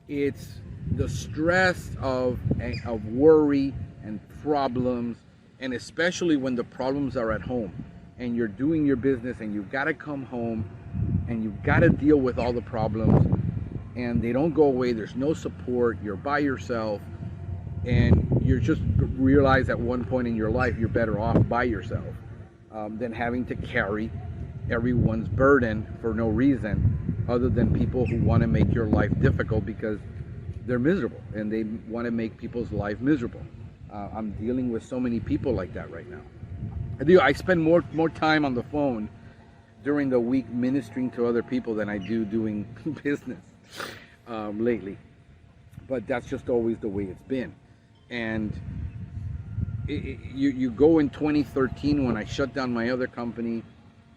It's the stress of worry and problems, and especially when the problems are at home and you're doing your business and you've got to come home and you've got to deal with all the problems and they don't go away. There's no support. You're by yourself, and you just realize at one point in your life you're better off by yourself than having to carry everyone's burden for no reason other than people who want to make your life difficult because they're miserable and they want to make people's life miserable. I'm dealing with so many people like that right now. I spend more time on the phone during the week ministering to other people than I do doing business lately. But that's just always the way it's been. And you go in 2013 when I shut down my other company,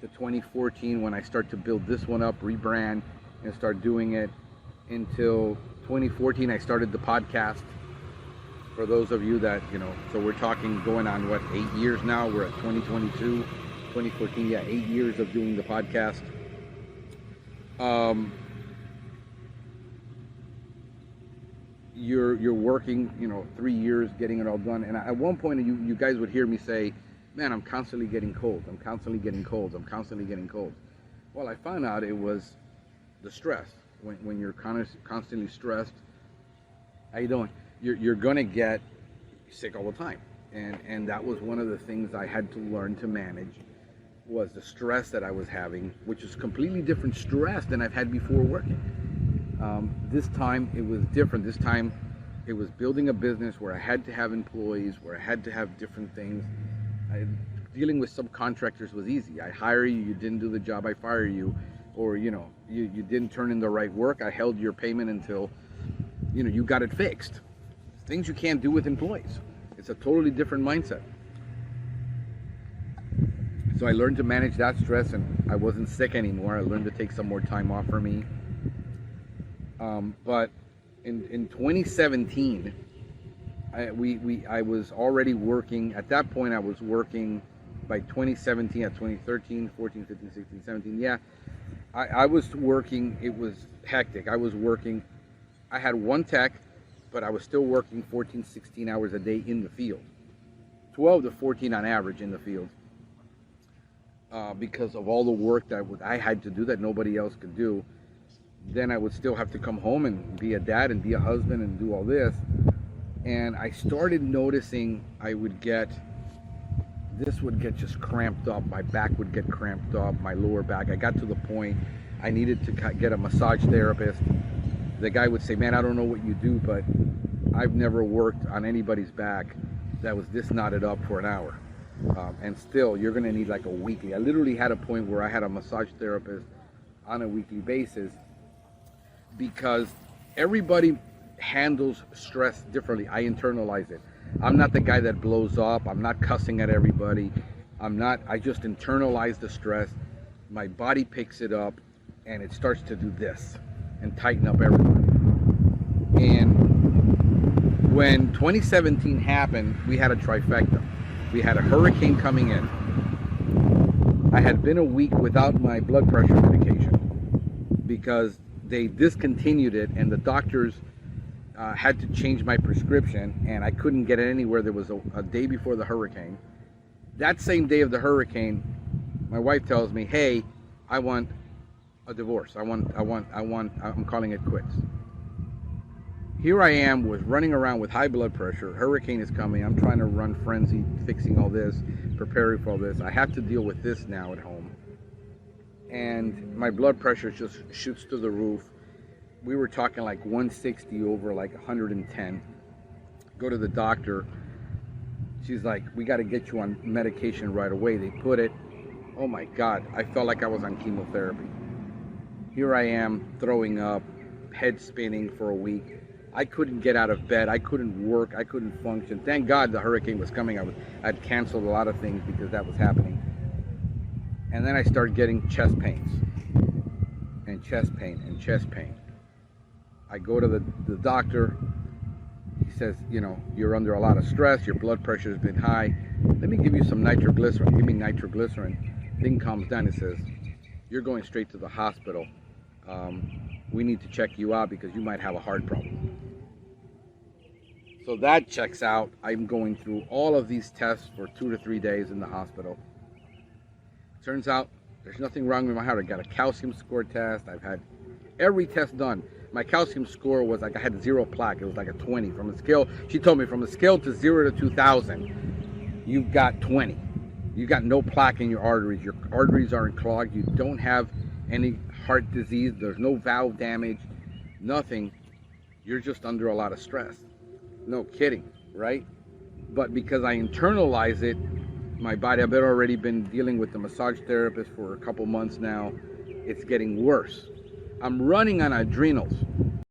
to 2014 when I start to build this one up, rebrand, and start doing it, until 2014 I started the podcast. For those of you that, so we're talking going on, 8 years now? We're at 2022, 2014, 8 years of doing the podcast. You're working, 3 years getting it all done. And at one point you guys would hear me say, man, I'm constantly getting colds. I'm constantly getting colds. I'm constantly getting colds. Well, I found out it was the stress. When you're constantly stressed, how you doing? You're going to get sick all the time. And that was one of the things I had to learn to manage, was the stress that I was having, which is completely different stress than I've had before working. This time it was different. This time it was building a business where I had to have employees, where I had to have different things. Dealing with subcontractors was easy. I hire you, you didn't do the job, I fire you. Or, you didn't turn in the right work, I held your payment until, you got it fixed. Things you can't do with employees. It's a totally different mindset. So I learned to manage that stress, and I wasn't sick anymore. I learned to take some more time off for me. But in 2017, I was already working. At that point, I was working by 2017, at 2013, 14, 15, 16, 17. Yeah, I was working. It was hectic. I was working. I had one tech, but I was still working 14, 16 hours a day in the field. 12 to 14 on average in the field. Because of all the work that I had to do that nobody else could do. Then I would still have to come home and be a dad and be a husband and do all this. And I started noticing this would get just cramped up. My back would get cramped up, my lower back. I got to the point I needed to get a massage therapist. The guy would say, man, I don't know what you do, but I've never worked on anybody's back that was this knotted up for an hour. And still, you're gonna need like a weekly. I literally had a point where I had a massage therapist on a weekly basis, because everybody handles stress differently. I internalize it. I'm not the guy that blows up. I'm not cussing at everybody. I just internalize the stress. My body picks it up and it starts to do this and tighten up everybody. And when 2017 happened, we had a trifecta. We had a hurricane coming in. I had been a week without my blood pressure medication because they discontinued it, and the doctors had to change my prescription, and I couldn't get it anywhere. There was a day before the hurricane. That same day of the hurricane, my wife tells me, hey, I want a divorce. I'm calling it quits. Here I am running around with high blood pressure. Hurricane is coming. I'm trying to run frenzy, fixing all this, preparing for all this. I have to deal with this now at home. And my blood pressure just shoots through the roof. We were talking like 160 over like 110. Go to the doctor. She's like, we got to get you on medication right away. They put it. Oh my God, I felt like I was on chemotherapy. Here I am throwing up, head spinning for a week. I couldn't get out of bed. I couldn't work. I couldn't function. Thank God the hurricane was coming. I'd canceled a lot of things because that was happening. And then I started getting chest pains and chest pain and chest pain. I go to the doctor. He says, you're under a lot of stress. Your blood pressure has been high. Let me give you some nitroglycerin. Give me nitroglycerin. Thing calms down. He says, you're going straight to the hospital. we need to check you out because you might have a heart problem. So that checks out. I'm going through all of these tests for 2 to 3 days in the hospital. Turns out there's nothing wrong with my heart. I got a calcium score test. I've had every test done. My calcium score was like I had 0 plaque. It was like a 20 from a scale. She told me from a scale to 0 to 2,000, you've got 20. You've got no plaque in your arteries. Your arteries aren't clogged. You don't have any heart disease. There's no valve damage, nothing. You're just under a lot of stress. No kidding, right? But because I internalize it, my body, I've already been dealing with the massage therapist for a couple months now. It's getting worse. I'm running on adrenals.